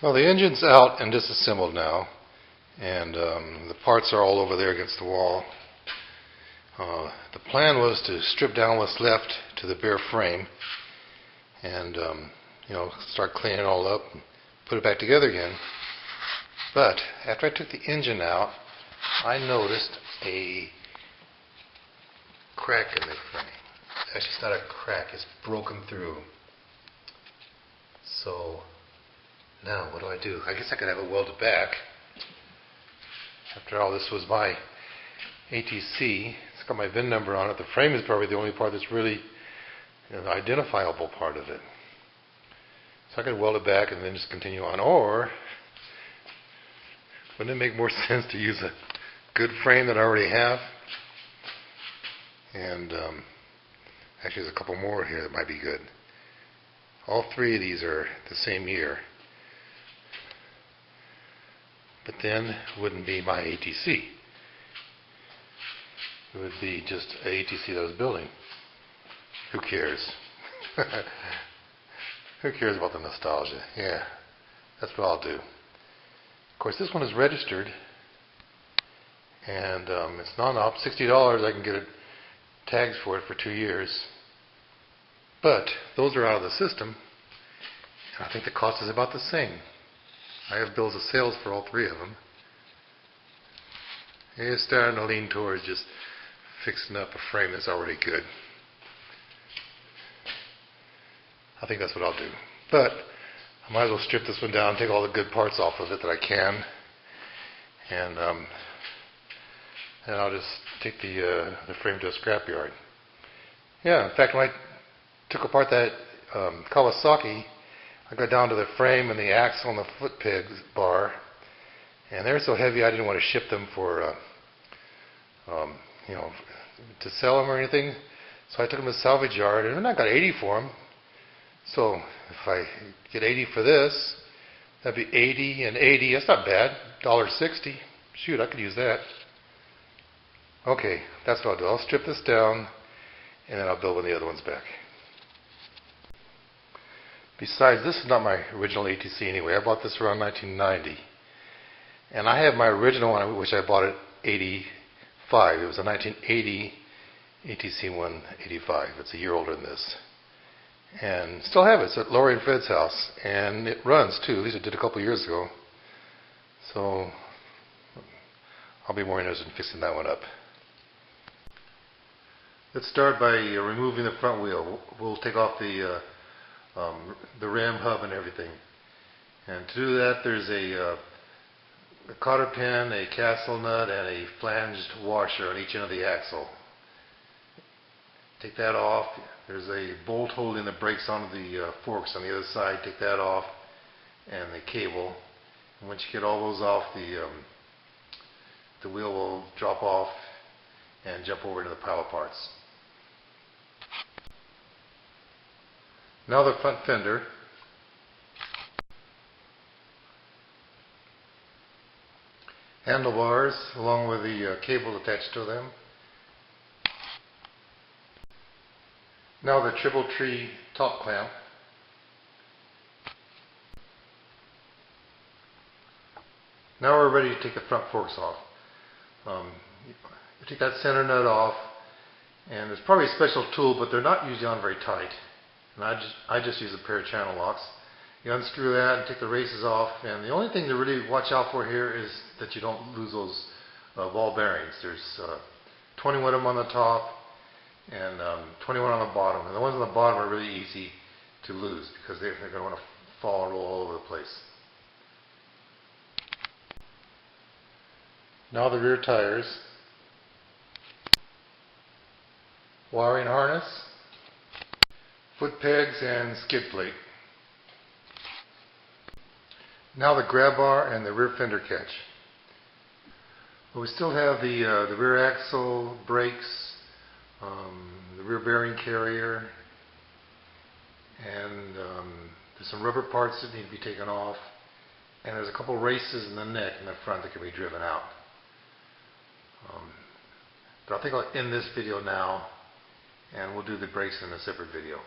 Well, the engine's out and disassembled now, and the parts are all over there against the wall. The plan was to strip down what's left to the bare frame and start cleaning it all up and put it back together again. But after I took the engine out, I noticed a crack in the frame. Actually, it's not a crack, it's broken through. So now what do? I guess I could have it welded back. After all, this was my ATC. It's got my VIN number on it. The frame is probably the only part that's really the identifiable part of it. So I could weld it back and then just continue on. Or wouldn't it make more sense to use a good frame that I already have? And actually there's a couple more here that might be good. All three of these are the same year. But then it wouldn't be my ATC. It would be just an ATC that I was building. Who cares? Who cares about the nostalgia? Yeah, that's what I'll do. Of course, this one is registered, and it's non-op. $60 I can get tags for it for 2 years. But those are out of the system, and I think the cost is about the same. I have bills of sales for all three of them. It's starting to lean towards just fixing up a frame that's already good. I think that's what I'll do. But I might as well strip this one down, take all the good parts off of it that I can, and I'll just take the frame to a scrapyard. Yeah, in fact, when I took apart that Kawasaki, I got down to the frame and the axle and the foot pegs bar, and they were so heavy I didn't want to ship them for, to sell them or anything. So I took them to the salvage yard, and I got 80 for them. So if I get 80 for this, that'd be 80 and 80. That's not bad. $1.60. Shoot, I could use that. Okay, that's what I'll do. I'll strip this down, and then I'll build one of the other ones back. Besides, this is not my original ATC anyway. I bought this around 1990. And I have my original one, which I bought at 85. It was a 1980 ATC 185. It's a year older than this. And still have it. It's at Lori and Fred's house. And it runs too. At least it did a couple years ago. So I'll be more interested in fixing that one up. Let's start by removing the front wheel. We'll take off the rim hub and everything. And to do that, there's a cotter pin, a castle nut, and a flanged washer on each end of the axle. Take that off. There's a bolt holding the brakes onto the forks on the other side. Take that off, and the cable. And once you get all those off, the wheel will drop off and jump over into the pile of parts. Now the front fender. Handlebars along with the cable attached to them. Now the triple tree top clamp. Now we're ready to take the front forks off. You take that center nut off, and there's probably a special tool, but they're not usually on very tight. And I just use a pair of channel locks. You unscrew that and take the races off, and the only thing to really watch out for here is that you don't lose those ball bearings. There's 21 of them on the top and 21 on the bottom. And the ones on the bottom are really easy to lose because they're going to want to fall and roll all over the place. Now the rear tires. Wiring harness. Foot pegs and skid plate. Now the grab bar and the rear fender catch. Well, we still have the rear axle, brakes, the rear bearing carrier, and there's some rubber parts that need to be taken off, and there's a couple races in the neck and the front that can be driven out. But I think I'll end this video now, and we'll do the brakes in a separate video.